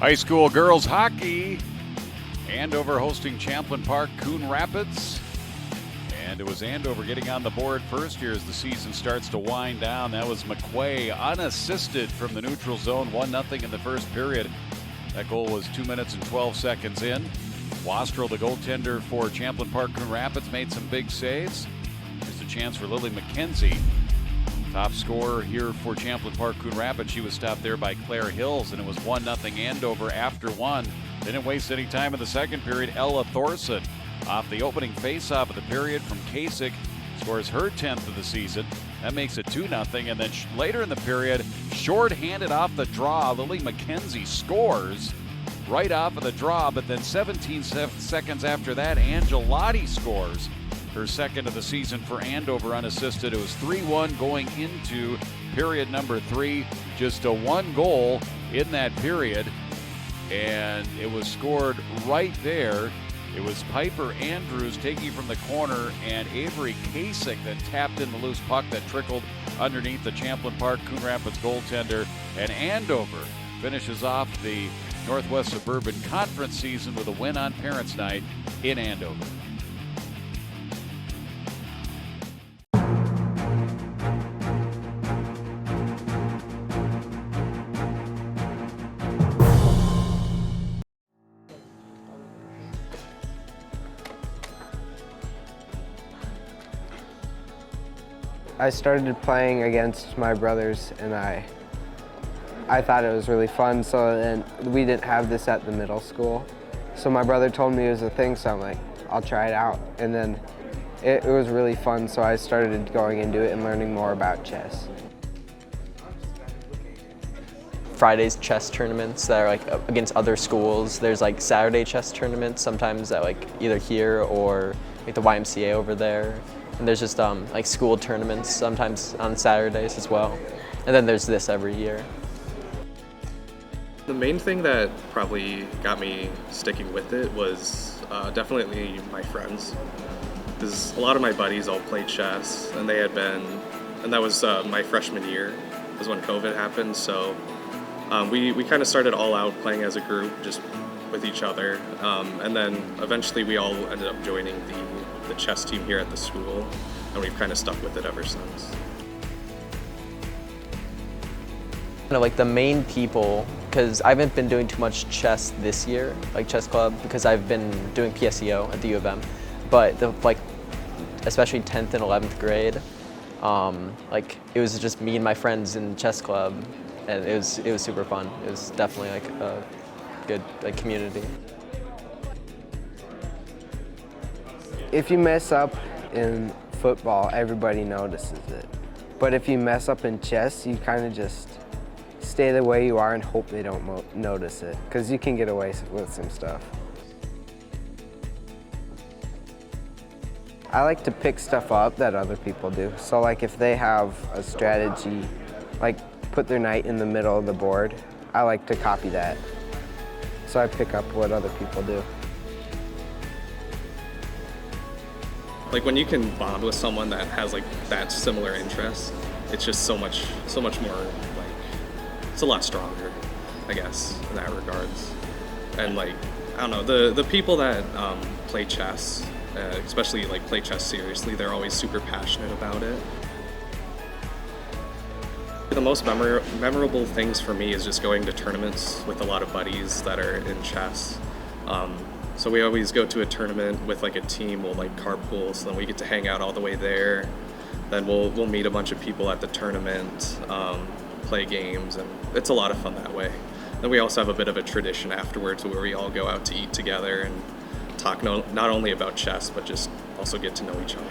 High school girls hockey. Andover hosting Champlain Park, Coon Rapids. And it was Andover getting on the board first here as the season starts to wind down. That was McQuay unassisted from the neutral zone, 1-0 in the first period. That goal was 2 minutes and 12 seconds in. Wastrel, the goaltender for Champlain Park, Coon Rapids, made some big saves. Here's a chance for Lily McKenzie. Top scorer here for Champlain Park, Coon Rapids. She was stopped there by Claire Hills, and it was 1-0 Andover after one. They didn't waste any time in the second period. Ella Thorson, off the opening face-off of the period from Kasich, scores her 10th of the season. That makes it 2-0, and then later in the period, short-handed off the draw, Lily McKenzie scores right off of the draw, but then 17 seconds after that, Angelotti scores her second of the season for Andover unassisted. It was 3-1 going into period number 3. Just a one goal in that period, and it was scored right there. It was Piper Andrews taking from the corner, and Avery Kasich that tapped in the loose puck that trickled underneath the Champlain Park Coon Rapids goaltender. And Andover finishes off the Northwest Suburban Conference season with a win on Parents' Night in Andover. I started playing against my brothers, and I thought it was really fun. So then we didn't have this at the middle school. So my brother told me it was a thing, so I'm like, I'll try it out. And then it was really fun, so I started going into it and learning more about chess. Friday's chess tournaments that are like against other schools. There's like Saturday chess tournaments, sometimes at like either here or like the YMCA over there. And there's just like school tournaments sometimes on Saturdays as well. And then there's this every year. The main thing that probably got me sticking with it was definitely my friends. Because a lot of my buddies all played chess, and they had been, and that was my freshman year, was when COVID happened. So we kind of started all out playing as a group, just with each other. And then eventually we all ended up joining the chess team here at the school, and we've kind of stuck with it ever since. Like the main people, because I haven't been doing too much chess this year, like chess club, because I've been doing PSEO at the U of M. But like, especially 10th and 11th grade, like it was just me and my friends in chess club, and it was super fun. It was definitely like a good like community. If you mess up in football, everybody notices it. But if you mess up in chess, you kind of just stay the way you are and hope they don't notice it, because you can get away with some stuff. I like to pick stuff up that other people do. So like if they have a strategy, like put their knight in the middle of the board, I like to copy that. So I pick up what other people do. Like when you can bond with someone that has like that similar interest, it's just so much more like, it's a lot stronger, I guess, in that regards. And like, I don't know, the people that play chess, especially like play chess seriously, they're always super passionate about it. The most memorable things for me is just going to tournaments with a lot of buddies that are in chess. So we always go to a tournament with like a team, we'll like carpool, so then we get to hang out all the way there. Then we'll meet a bunch of people at the tournament, play games, and it's a lot of fun that way. Then we also have a bit of a tradition afterwards where we all go out to eat together and talk not only about chess, but just also get to know each other.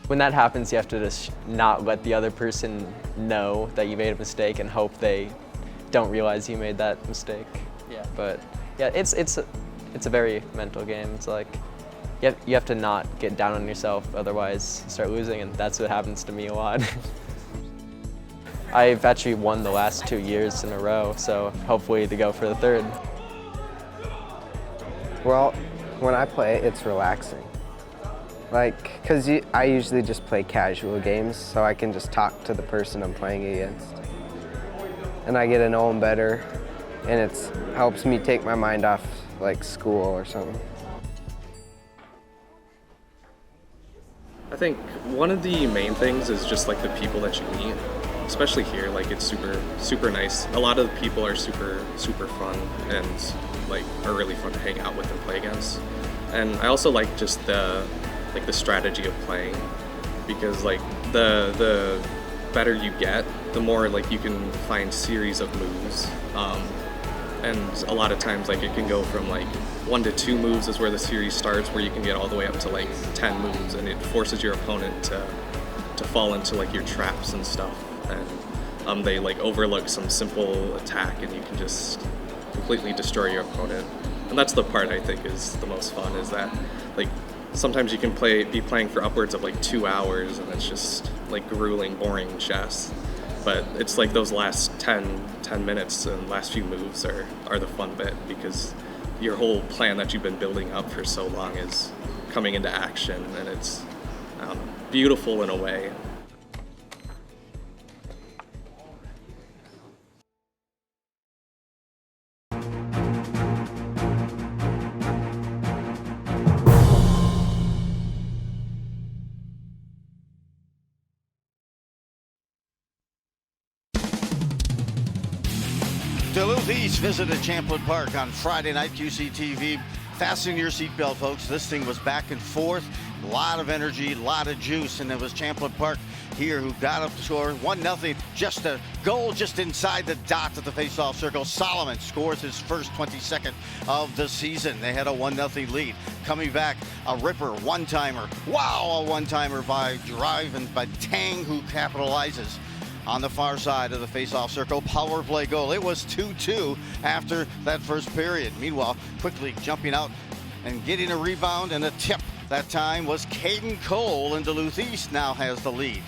When that happens, you have to just not let the other person know that you made a mistake and hope they don't realize you made that mistake. Yeah. But yeah, it's a very mental game. It's like you have to not get down on yourself, otherwise you start losing, and that's what happens to me a lot. I've actually won the last 2 years in a row, so hopefully to go for the third. Well, when I play, it's relaxing. Like, because I usually just play casual games, so I can just talk to the person I'm playing against. And I get to know them better, and it helps me take my mind off like school or something. I think one of the main things is just like the people that you meet, especially here. Like it's super nice. A lot of the people are super fun and like are really fun to hang out with and play against. And I also like just the strategy of playing, because like the better you get, the more like you can find series of moves. And a lot of times like it can go from like 1 to 2 moves is where the series starts, where you can get all the way up to like 10 moves, and it forces your opponent to fall into like your traps and stuff. And they like overlook some simple attack and you can just completely destroy your opponent. And that's the part I think is the most fun, is that like sometimes you can be playing for upwards of like 2 hours and it's just like grueling, boring chess. But it's like those last 10 minutes and last few moves are the fun bit, because your whole plan that you've been building up for so long is coming into action, and it's beautiful in a way. Duluth East visited Champlin Park on Friday night. QCTV, fasten your seatbelt, folks. This thing was back and forth, a lot of energy, a lot of juice, and it was Champlin Park here who got up to score 1-0. Just a goal just inside the dot of the face-off circle. Solomon scores his first 22nd of the season. They had a 1-0 lead. Coming back, a ripper one-timer. Wow, a one-timer by Drive and by Tang, who capitalizes on the far side of the face-off circle. Power play goal. It was 2-2 after that first period. Meanwhile, quickly jumping out and getting a rebound and a tip that time was Caden Cole, and Duluth East now has the lead.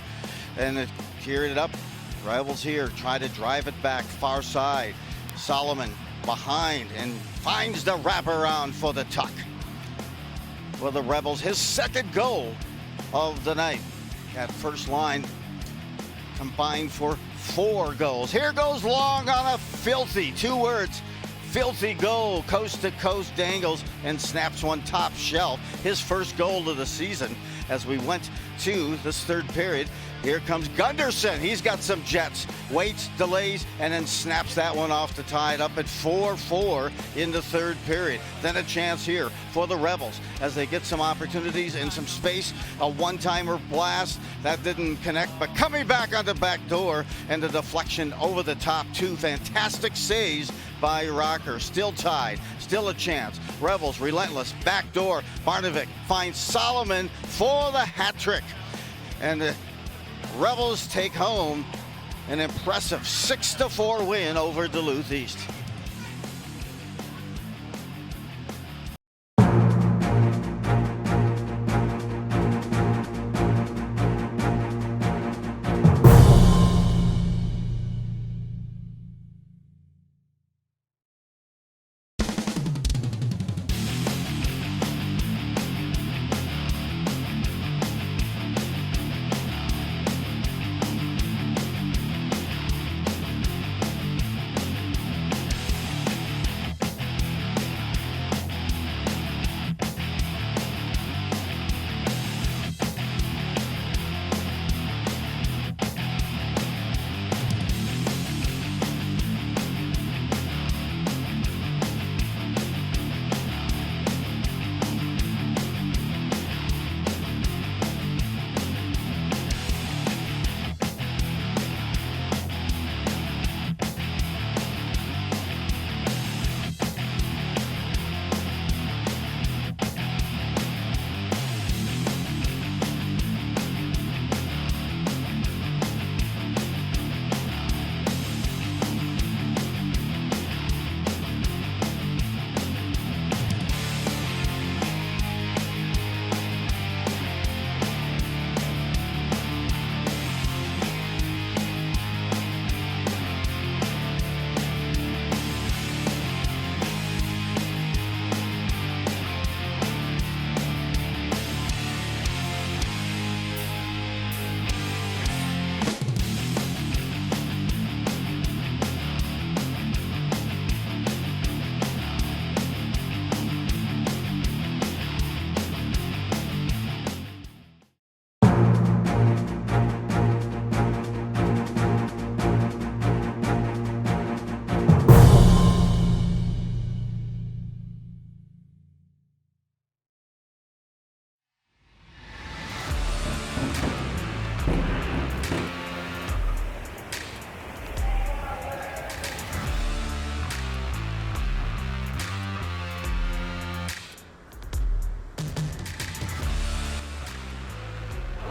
And it carried it up. Rivals here try to drive it back far side. Solomon behind and finds the wraparound for the tuck. For the Rebels, his second goal of the night. At first line, combined for 4 goals. Here goes Long on a filthy, 2 words, filthy goal. Coast to coast dangles and snaps one top shelf. His first goal of the season. As we went to this third period, here comes Gunderson. He's got some jets, waits, delays, and then snaps that one off to tie it up at 4-4 in the third period. Then a chance here for the Rebels as they get some opportunities and some space. A one-timer blast that didn't connect, but coming back on the back door and the deflection over the top. 2 fantastic saves by Rocker. Still tied, still a chance. Rebels relentless, back door. Barnovic finds Solomon for the hat trick. And the Rebels take home an impressive 6-4 win over Duluth East.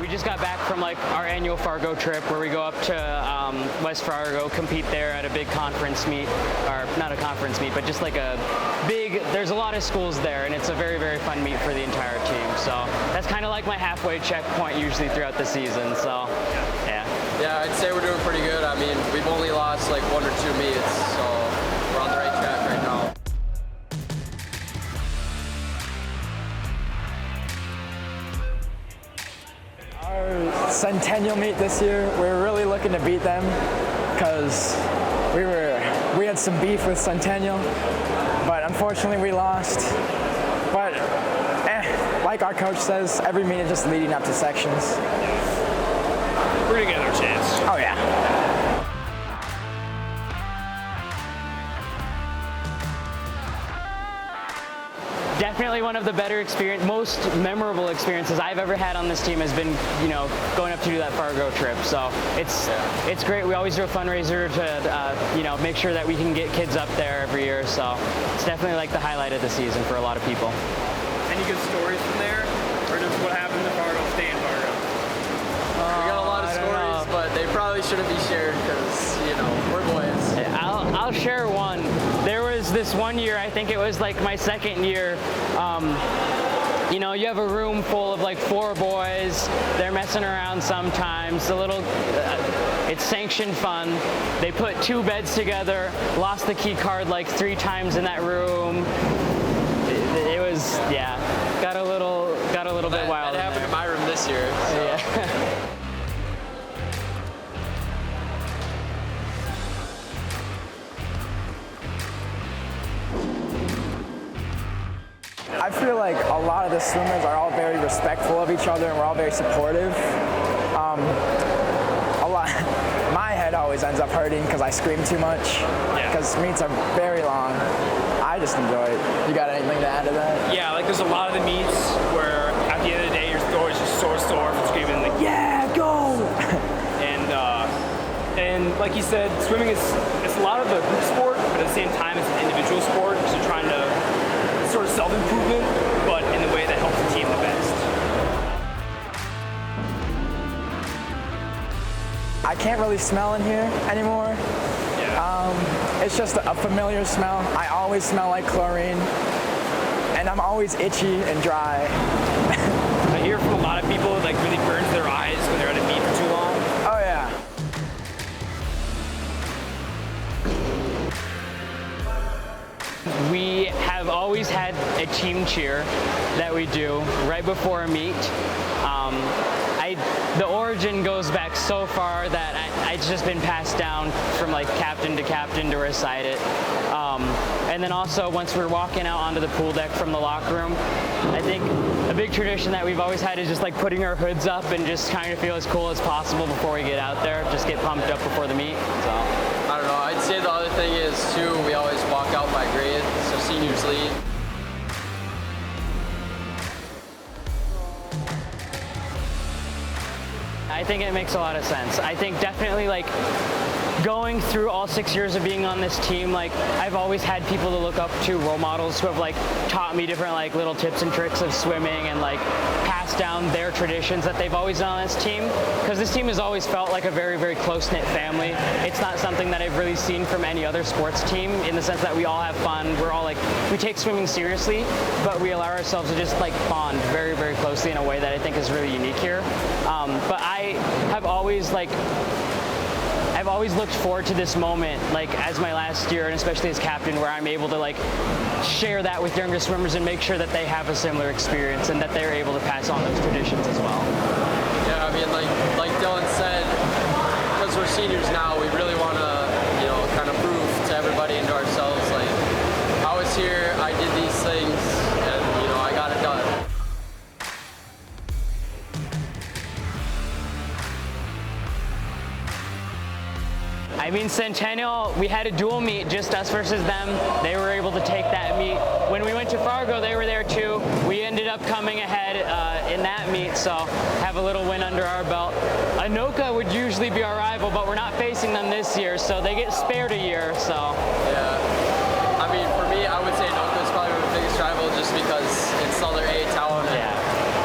We just got back from like our annual Fargo trip where we go up to West Fargo, compete there at a big conference meet, or not a conference meet, but just like a big, there's a lot of schools there, and it's a very, very fun meet for the entire team. So that's kind of like my halfway checkpoint usually throughout the season, so yeah. Yeah, I'd say we're doing pretty good. I mean, we've only lost like 1 or 2 meets, so we're on the right track right now. Our Centennial meet this year, we're really looking to beat them because we had some beef with Centennial, but unfortunately we lost. But like our coach says, every meet is just leading up to sections. We're gonna get our chance. Oh yeah. Definitely one of the better most memorable experiences I've ever had on this team has been, you know, going up to do that Fargo trip. So it's great. We always do a fundraiser to, you know, make sure that we can get kids up there every year. So it's definitely like the highlight of the season for a lot of people. Any good stories from there, or does what happened to Fargo stay in Fargo? We got a lot of stories, but they probably shouldn't be shared because, you know, we're boys. I'll share one. There was this one year, I think it was like my second year, you know, you have a room full of like 4 boys, they're messing around sometimes, it's sanctioned fun. They put 2 beds together, lost the key card like 3 times in that room. It was, yeah, got a little bit wild. That happened in my room this year. So. Yeah. I feel like a lot of the swimmers are all very respectful of each other and we're all very supportive. My head always ends up hurting because I scream too much because meets are very long. I just enjoy it. You got anything to add to that? Yeah, like there's a lot of the meets where at the end of the day your throat is just sore from screaming like, yeah, go! and like he said, swimming it's a lot of a group sport, but at the same time it's an individual sport, so you're trying to sort of self-improvement, but in the way that helps the team the best. I can't really smell in here anymore. Yeah. It's just a familiar smell. I always smell like chlorine, and I'm always itchy and dry. I hear from a lot of people it like really burns their eyes when they're at a meet for too long. Oh yeah. We have always had a team cheer that we do right before a meet. The origin goes back so far that it's just been passed down from like captain to recite it. And then also once we're walking out onto the pool deck from the locker room, I think a big tradition that we've always had is just like putting our hoods up and just trying to feel as cool as possible before we get out there, just get pumped up before the meet. So I don't know, I'd say the other thing is too, we always walk out by grade, so seniors lead. I think it makes a lot of sense. I think definitely like going through all 6 years of being on this team, like I've always had people to look up to, role models who have like taught me different like little tips and tricks of swimming and like passed down their traditions that they've always done on this team. Because this team has always felt like a very, very close-knit family. It's not something that I've really seen from any other sports team in the sense that we all have fun. We're all like, we take swimming seriously, but we allow ourselves to just like bond very, very closely in a way that I think is really unique here. But I have always I've always looked forward to this moment, like as my last year, and especially as captain, where I'm able to like share that with younger swimmers and make sure that they have a similar experience and that they're able to pass on those traditions as well. Yeah, I mean, like Dylan said, because we're seniors now, we really want to, you know, kind of prove to everybody and to ourselves, like, I was here, I did these things, and you know, I got it done. I mean, Centennial, we had a dual meet, just us versus them. They were able to take that meet. When we went to Fargo, they were there too. We ended up coming ahead in that meet, so have a little win under our belt. Anoka would usually be our rival, but we're not facing them this year, so they get spared a year, so. Yeah, I mean, for me, I would say Anoka is probably my biggest rival just because it's Southern A town. Yeah.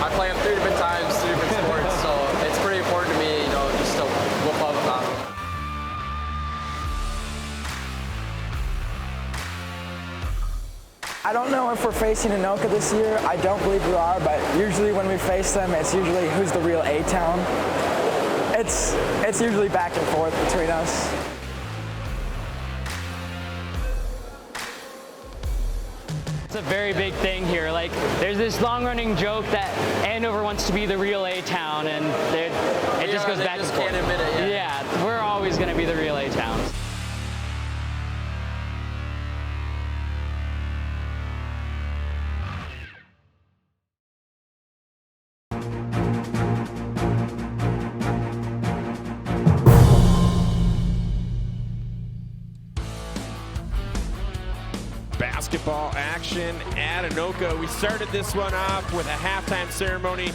I play them 3 different times, 3 different sports, so know if we're facing Anoka this year. I don't believe we are, but usually when we face them, it's usually who's the real A-town. It's usually back and forth between us. It's a very big thing here. Like, there's this long-running joke that Andover wants to be the real A-town, and it just goes back and forth. Can't admit it. Yeah, we're always going to be the real A-town. Basketball action at Anoka. We started this one off with a halftime ceremony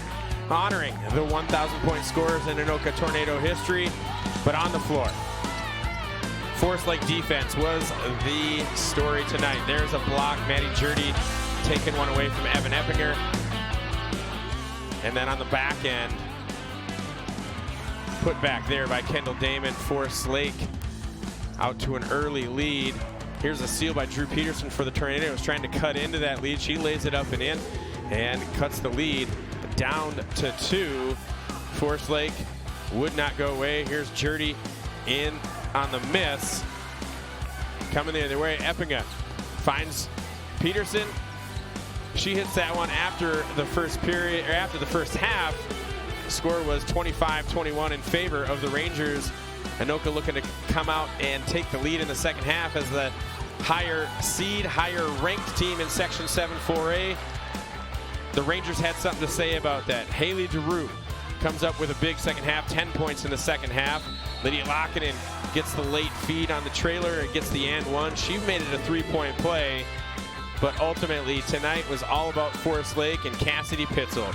honoring the 1,000-point scorers in Anoka Tornado history, but on the floor. Force-like defense was the story tonight. There's a block, Maddie Jurdy taking one away from Evan Eppinger. And then on the back end, put back there by Kendall Damon. Force Lake out to an early lead. Here's a steal by Drew Peterson for the Tornadoes, trying to cut into that lead. She lays it up and in and cuts the lead down to 2. Force Lake would not go away. Here's Jurdy in on the miss. Coming the other way, Eppinger finds Peterson. She hits that one after the first period, or after the first half. The score was 25-21 in favor of the Rangers. Anoka looking to come out and take the lead in the second half as the higher seed, higher ranked team in Section 7 4A. The Rangers had something to say about that. Haley DeRue comes up with a big second half, 10 points in the second half. Lydia Lockinen gets the late feed on the trailer and gets the and one. She made it a 3-point play, but ultimately tonight was all about Forest Lake, and Cassidy Pitzel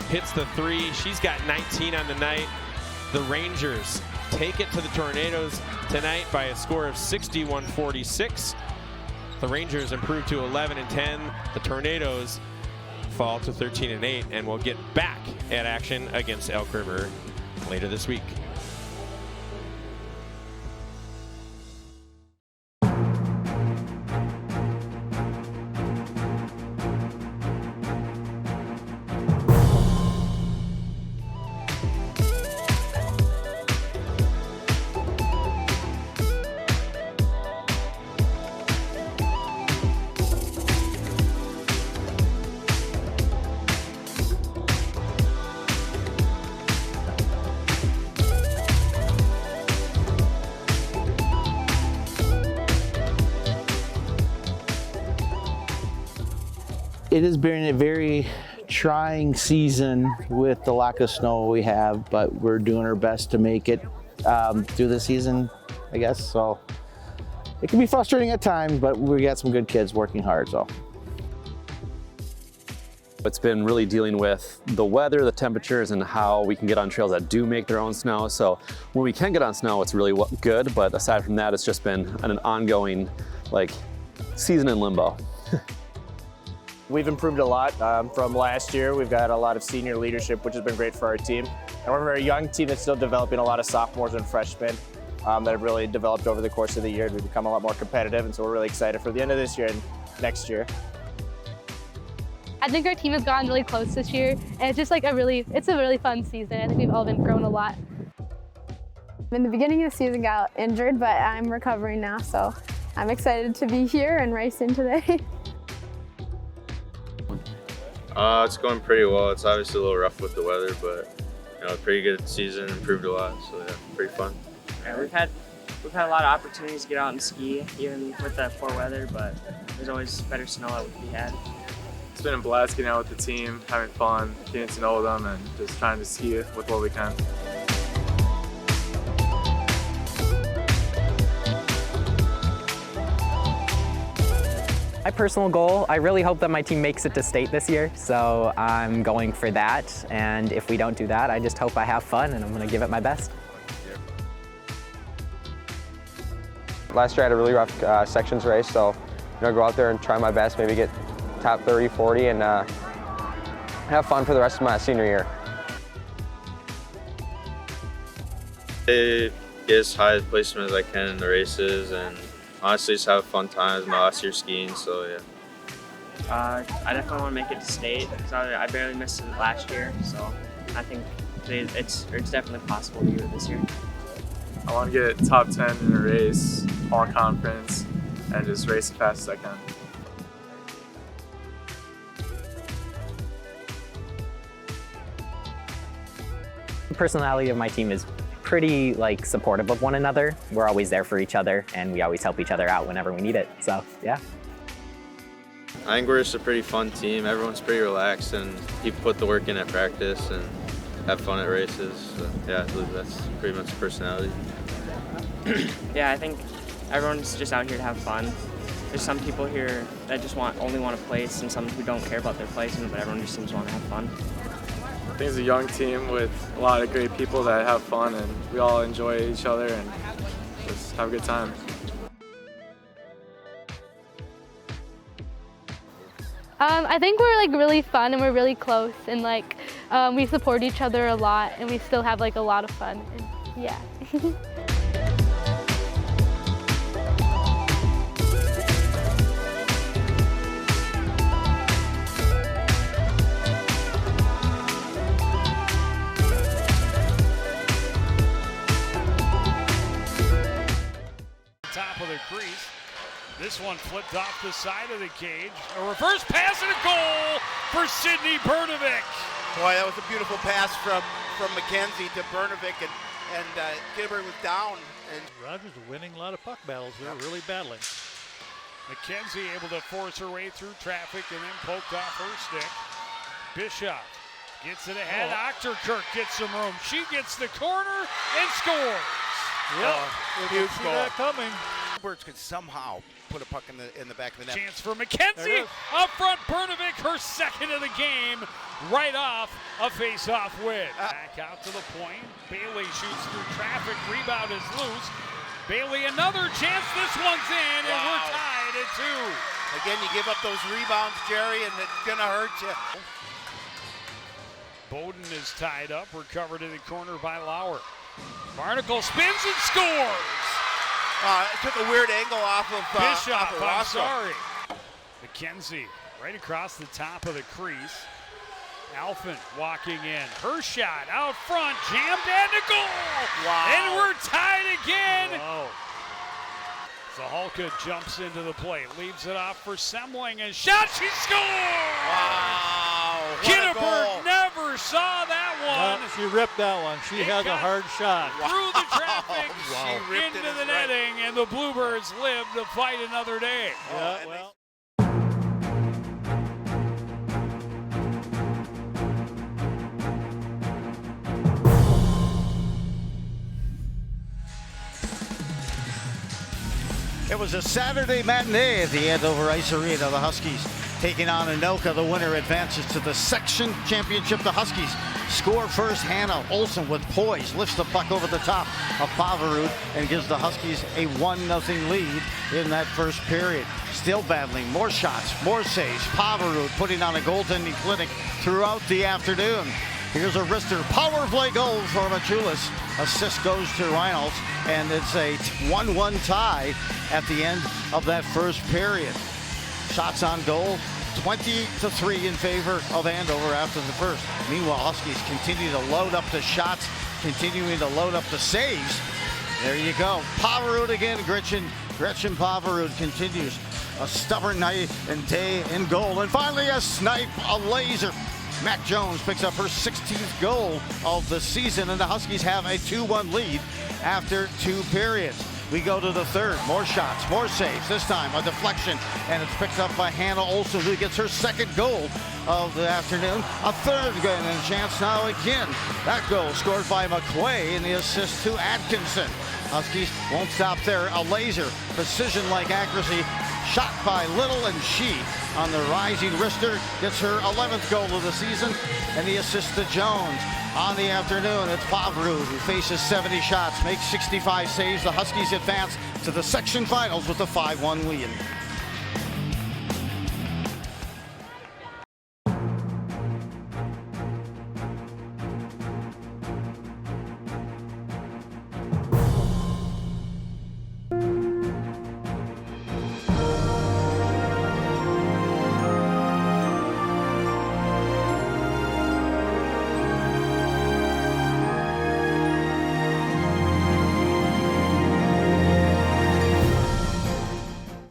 hits the 3. She's got 19 on the night. The Rangers take it to the Tornadoes tonight by a score of 61-46. The Rangers improve to 11-10. The Tornadoes fall to 13-8, and will get back at action against Elk River later this week. It has been a very trying season with the lack of snow we have, but we're doing our best to make it through the season, I guess. So it can be frustrating at times, but we got some good kids working hard. So it's been really dealing with the weather, the temperatures, and how we can get on trails that do make their own snow. So when we can get on snow, it's really good. But aside from that, it's just been an ongoing season in limbo. We've improved a lot from last year. We've got a lot of senior leadership, which has been great for our team. And we're a very young team that's still developing, a lot of sophomores and freshmen that have really developed over the course of the year. We've become a lot more competitive, and so we're really excited for the end of this year and next year. I think our team has gotten really close this year, and it's just it's a really fun season. I think we've all been growing a lot. In the beginning of the season, got injured, but I'm recovering now, so I'm excited to be here and racing today. It's going pretty well. It's obviously a little rough with the weather, but pretty good season, improved a lot, so yeah, pretty fun. Yeah, we've had a lot of opportunities to get out and ski, even with that poor weather, but there's always better snow that we had. It's been a blast getting out with the team, having fun, getting to know them, and just trying to ski with what we can. My personal goal, I really hope that my team makes it to state this year, so I'm going for that. And if we don't do that, I just hope I have fun, and I'm going to give it my best. Last year I had a really rough sections race, so go out there and try my best, maybe get top 30, 40, and have fun for the rest of my senior year. Get as high a placement as I can in the races, and honestly just have fun times. My last year skiing, so yeah. I definitely want to make it to state because I barely missed it last year, so I think it's definitely possible to do it this year. I want to get top 10 in a race, all conference, and just race as fast as I can. The personality of my team is pretty supportive of one another. We're always there for each other, and we always help each other out whenever we need it. So yeah. I think we're just a pretty fun team. Everyone's pretty relaxed, and people put the work in at practice and have fun at races. So, yeah, I believe that's pretty much the personality. Yeah, I think everyone's just out here to have fun. There's some people here that just only want to place, and some who don't care about their placing, but everyone just seems to want to have fun. I think it's a young team with a lot of great people that have fun, and we all enjoy each other and just have a good time. I think we're really fun and we're really close, and we support each other a lot, and we still have a lot of fun. And, yeah. Top of the crease. This one flipped off the side of the cage. A reverse pass and a goal for Sidney Bernovic. Boy, that was a beautiful pass from McKenzie to Bernovic, and Gilbert was down. And Rogers is winning a lot of puck battles here, really battling. McKenzie able to force her way through traffic and then poked off her stick. Bishop gets it ahead. Ochterkirk gets some room. She gets the corner and scores. Yep, huge see goal. that coming. Birds could somehow put a puck in the back of the net. Chance for McKenzie. Up front, Bernovic, her second of the game, right off a face-off win. Back out to the point. Bailey shoots through traffic. Rebound is loose. Bailey, another chance. This one's in, and we're tied at 2. Again, you give up those rebounds, Jerry, and it's going to hurt you. Bowden is tied up, recovered in the corner by Lauer. Barnacle spins and scores. It took a weird angle off of Bishop, I'm Rosso. sorry. McKenzie right across the top of the crease. Alphin walking in. Her shot out front, jammed and a goal. Wow. And we're tied again. Wow. Zahalka jumps into the play, leaves it off for Semling, and shot, she scores! Wow, Kinneberg never saw that one. No, she ripped that one. She has a hard shot. Through the traffic, ripped into it the right. netting, and the Bluebirds live to fight another day. Yeah, well. It was a Saturday matinee at the Andover Ice Arena. The Huskies taking on Anoka. The winner advances to the section championship. The Huskies score first. Hannah Olsen with poise lifts the puck over the top of Pavarud and gives the Huskies a 1-0 lead in that first period. Still battling, more shots, more saves. Pavarud putting on a goaltending clinic throughout the afternoon. Here's a wrister power play goal for Machulis. Assist goes to Reynolds, and it's a 1-1 tie at the end of that first period. Shots on goal, 20-3 in favor of Andover after the first. Meanwhile, Huskies continue to load up the shots, continuing to load up the saves. There you go. Pavarud again, Gretchen Pavarud continues a stubborn night and day in goal. And finally a snipe, a laser. Mac Jones picks up her 16th goal of the season, and the Huskies have a 2-1 lead after 2 periods. We go to the third. More shots, more saves. This time a deflection, and it's picked up by Hannah Olsen, who gets her second goal of the afternoon. A third goal, and a chance now again. That goal scored by McQuay, and the assist to Atkinson. Huskies won't stop there. A laser, precision-like accuracy, shot by Little, and she, on the rising wrister, gets her 11th goal of the season, and the assist to Jones. On the afternoon, it's Pavarud, who faces 70 shots, makes 65 saves. The Huskies advance to the section finals with a 5-1 win.